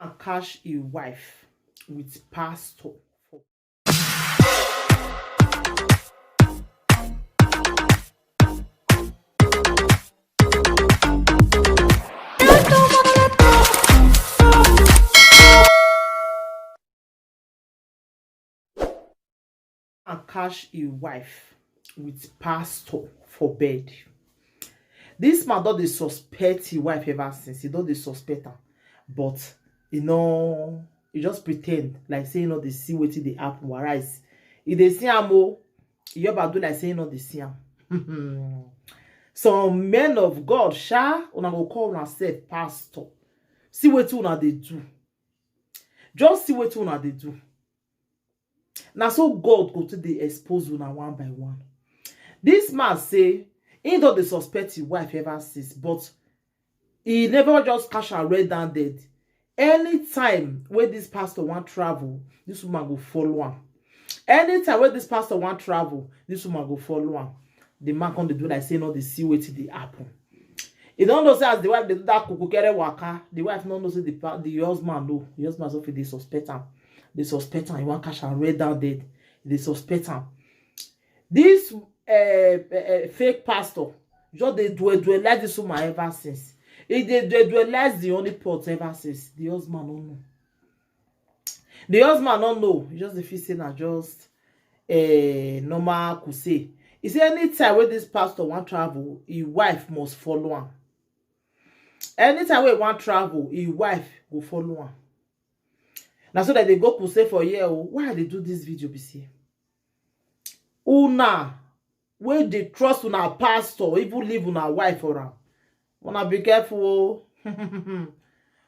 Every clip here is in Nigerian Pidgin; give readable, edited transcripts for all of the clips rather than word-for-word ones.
And catch a wife with pastor. And catch a wife with pastor for bed. This man don dey suspect his wife ever since. He don dey suspect her, but he just pretend like say he no dey see wetin dey happen. Whereas he dey see am o. He ever do like say he no dey see am. Some men of God, una go call una sef pastor. See wetin una dey do. Just see wetin una dey do. Na so God go to dey expose una one by one. This man say he don dey suspect his wife ever since, but he never just catch her red handed. Anytime when this pastor want travel, this woman go follow am. Anytime when this pastor want travel, this woman go follow am. The man come dey do like say no dey see wetin dey happen. He don't know say as the wife dey do that kukukere waka, the wife no know say the husband know. The husband so fit dey suspect am. They suspect am. He want catch her red handed. They suspect am. This fake pastor just dey dualize this woman ever since. He dey dualize the only pot ever since. The husband no know. The husband no know. He just dey feel say na just normal crusade. He say anytime when this pastor want travel, his wife must follow am. Anytime when he want travel, his wife go follow am. Now so that they go crusade for here. Why they do this video be say? Una wey dey trust una pastor, even leave una wife for am. Una be careful.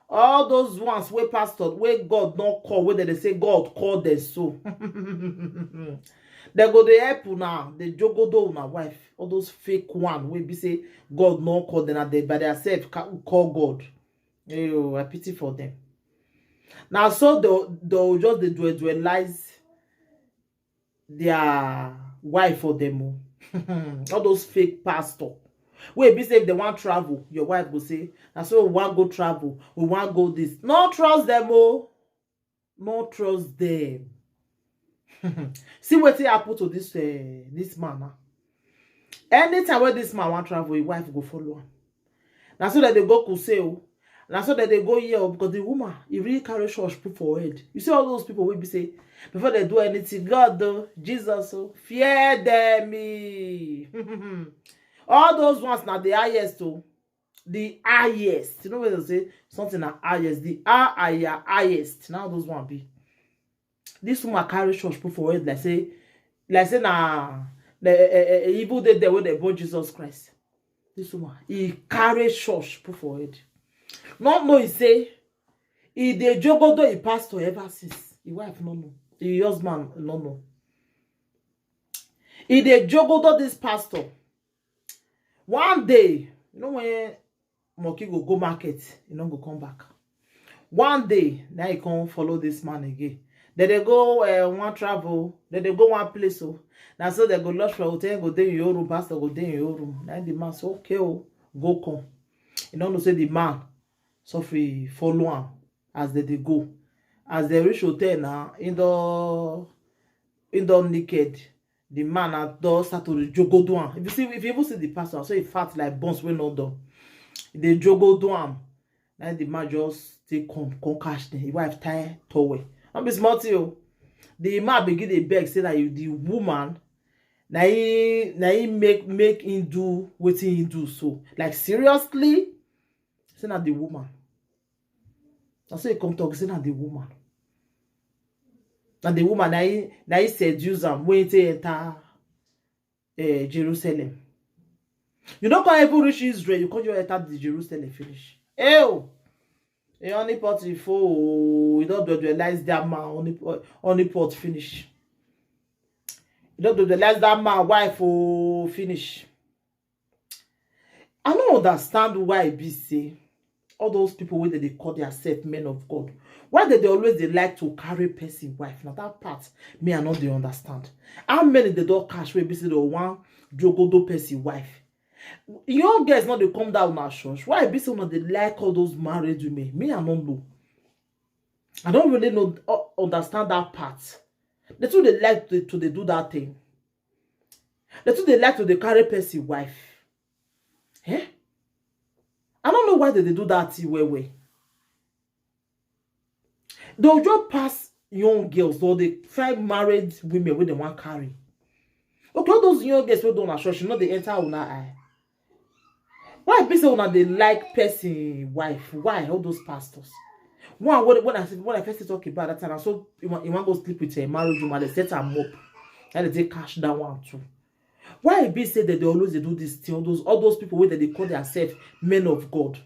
All those ones wey pastor, wey God don't call, where they say God called them so. They go dey help una, they jogodo una wife. All those fake one wey be say God not call them, and they by themselves call God. I pity for them. Now so they'll just they dualize their wife for them. All those fake pastor. Wait, be say if they want travel, your wife will say, and so we want go travel, we want go this. No trust them, oh. No trust them. See what happen to this man now. Anytime when this man want travel, his wife go follow him. Now so that they go kuseo. Now so that they go here because the woman, he really carry church put for head. You see all those people will be say before they do anything, God though, Jesus, fear them. All those ones now the highest too. The highest. You know what they say? Something like highest. The highest. Now those one be. This woman carry church put for head like say na the evil day there when they born Jesus Christ. This woman, he carry church put for head. Not know he say he dey jogodo he pastor ever since. His wife no know. His husband no know. He dey jogodo this pastor. One day, you know when Monkey go market, he no go come back. One day, now he come follow this man again. Then they go one travel, then they go one place. So now so they go lodge for hotel, go there in your room, pastor go there in your room. Now the man say, okay, go come. You know say the man so free follow him as they go. As they reach hotel now, in the naked, the man at door start to jogo do am. If you even see the pastor, so he fat like bones when not done. They jogo do am. Now the man just take come catch them. His wife tie towel. Don't be smart you. The man begin to beg say that the woman na he make him do wetin he do so. Like seriously? Say na the woman. That's so he come talk say na the woman. And the woman na he seduce am when he enter Jerusalem. You don't come even reach Israel, you can't just enter the Jerusalem finish. Ew! E only pot before you don't realize that man only pot finish. You don't realize that man wife finish. I don't understand why it be say all those people where they call themselves men of God. Why they always like to carry person wife? Now that part me I not they understand. How many they don't cash where be say the one jogodo person wife? Your guys not they come down our church. Why be so they like all those married women? Me I don't know. I don't really know understand that part. The two they like to they do that thing. The two they like to they carry person wife. Eh? I don't know why they do that thing way. They'll just pass young girls or they find married women when they want carry. Okay, all those young girls who don't church, you know they enter una eye. Why people una they like person wife? Why all those pastors? One when I first talk about that time, I saw you want go sleep with a married woman, they set them up. And they take cash that one too. Why be say that they always they do this thing? All those people where they call themselves men of God.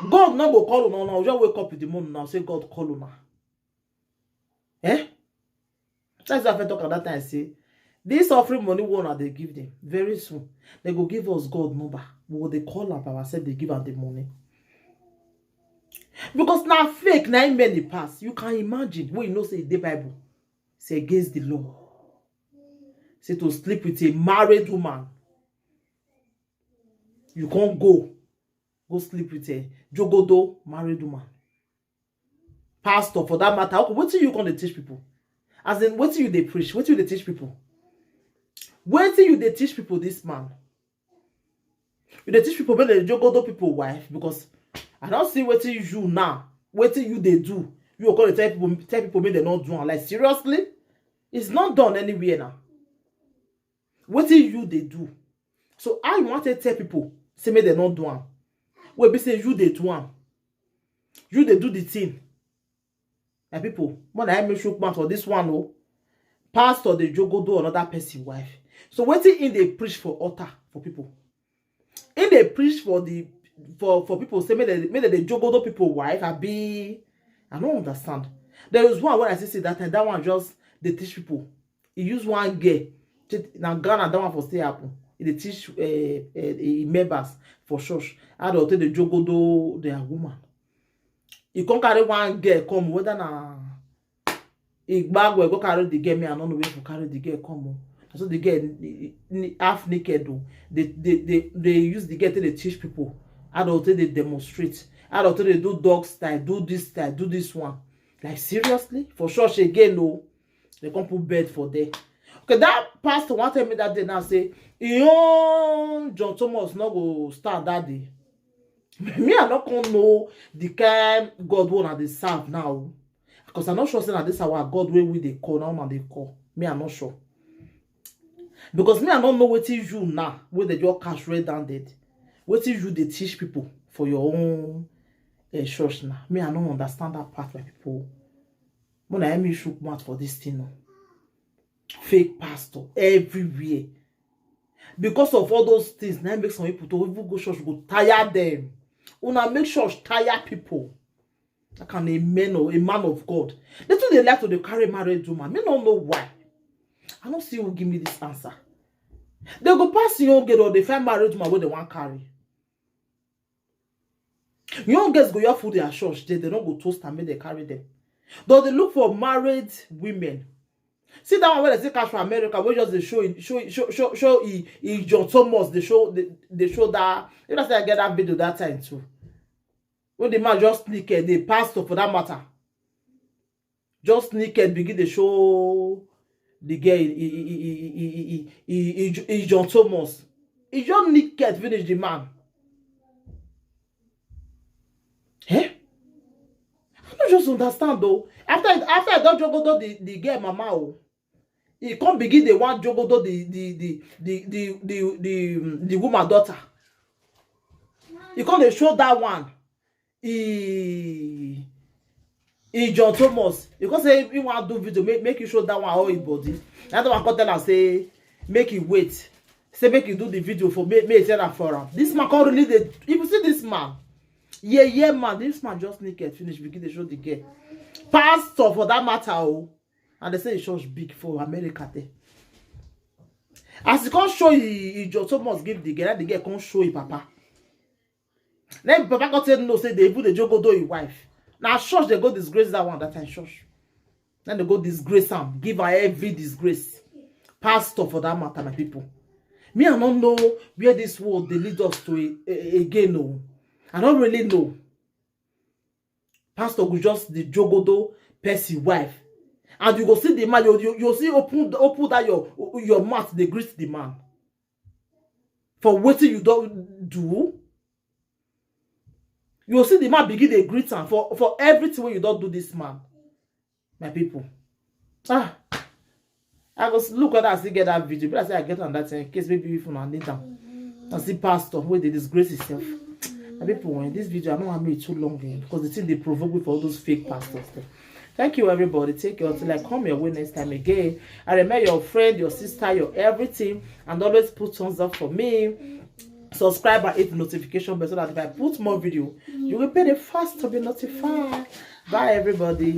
God not go call on now. Just wake up in the morning now. Say God call on. Eh? That's why I talk at that time. Say this offering money one they give them very soon. They go give us God number. What they call up ourselves, they give us the money. Because now fake 9 men they pass. You can imagine when you know say the Bible say against the law. Say to sleep with a married woman. You can't go sleep with a jogodo married woman. Pastor for that matter. Okay, what do you gonna teach people? As in, what do you they preach? What do you they teach people? What do you they teach people this man? You they teach people when they jogodo people wife because I don't see what you now. What you they do? You are gonna tell people when they not doing like seriously? It's not done anywhere now. What you they do? So I want to tell people say me they not doing. We be say you they do one. You they do the thing. And people, when I make sure for this one, oh, pastor they jogo do another person wife. So what in they preach for altar for people? In they preach for the for people say me they jogo do people wife. I don't understand. There was one when I see that time. That one just they teach people. He use one girl. Now Ghana that one for stay happen. They teach members for church how to take the jogodo their woman. You can't carry one girl come whether na bag will go carry the girl. Me I don't know where to carry the girl come. So the girl half naked though. They use the girl to they teach people how to take they demonstrate how to they do dog style, do this one. Like seriously for church again no, they can't put bed for there. Okay, that pastor wanted me that day now say, John Thomas not go start that day. Me, I not gonna know the kind God one they serve now. Because I'm not sure saying that this is our God way we they call now and they call. Me, I'm not sure. Because me, I don't know what is you now, where they just cash right down dead. What is you they teach people for your own church now. Me, I don't understand that part where people. When I am me shook mouth for this thing now. Fake pastor everywhere because of all those things. Now make some people to even go church go tire them. Una make church tire people. That can a man of God. They too they like to carry married woman. Me don't know why. I don't see who give me this answer. They go pass young girl or they find married woman where they want carry. Young girls go your food their church. They don't go toast and make they carry them. Though they look for married women. See that one where they say cash for America, we just they show John Thomas, they show that. You know, say I get that video that time too. When the man just naked, the pastor for that matter, just naked begin to show the girl John Thomas. He just naked finish the man. Eh? I don't just understand though. After I don't jogo the girl mama oh. He can't begin the one jogodo the woman daughter. He can't show that one. He John Thomas. You can't say he want to do video make you show that one all his body. That one can't tell her say make it wait. Say make you do the video for me tell her for him. This man can't really the if you see this man. Yeah man, this man just naked finish begin to show the girl. Pastor for that matter oh. And they say the church big for America there. As he can't show he John Thomas give the girl can't show his papa. Then papa got said no, say they put the jogo do his wife. Now church they go disgrace that one that time church. Then they go disgrace him, give her every disgrace. Pastor for that matter, my people. Me, I don't know where this world they lead us to again. No, I don't really know. Pastor go just the jogodo person wife. And you go see the man, you see open that your mouth, they greet the man. For what you don't do. You see the man begin the greet him for everything when you don't do this man. My people. I go look at that, I still get that video. But I say I get on that in case maybe if you need them. I see pastor where they disgrace himself. My people, in this video, I don't want to make it too long because the thing they provoke me for all those fake pastors there. Thank you, everybody. Take care until I come your way next time again. I remember your friend, your sister, your everything, and always put thumbs up for me. Subscribe and hit the notification bell so that if I put more video, you will be the first to be notified. Bye, everybody.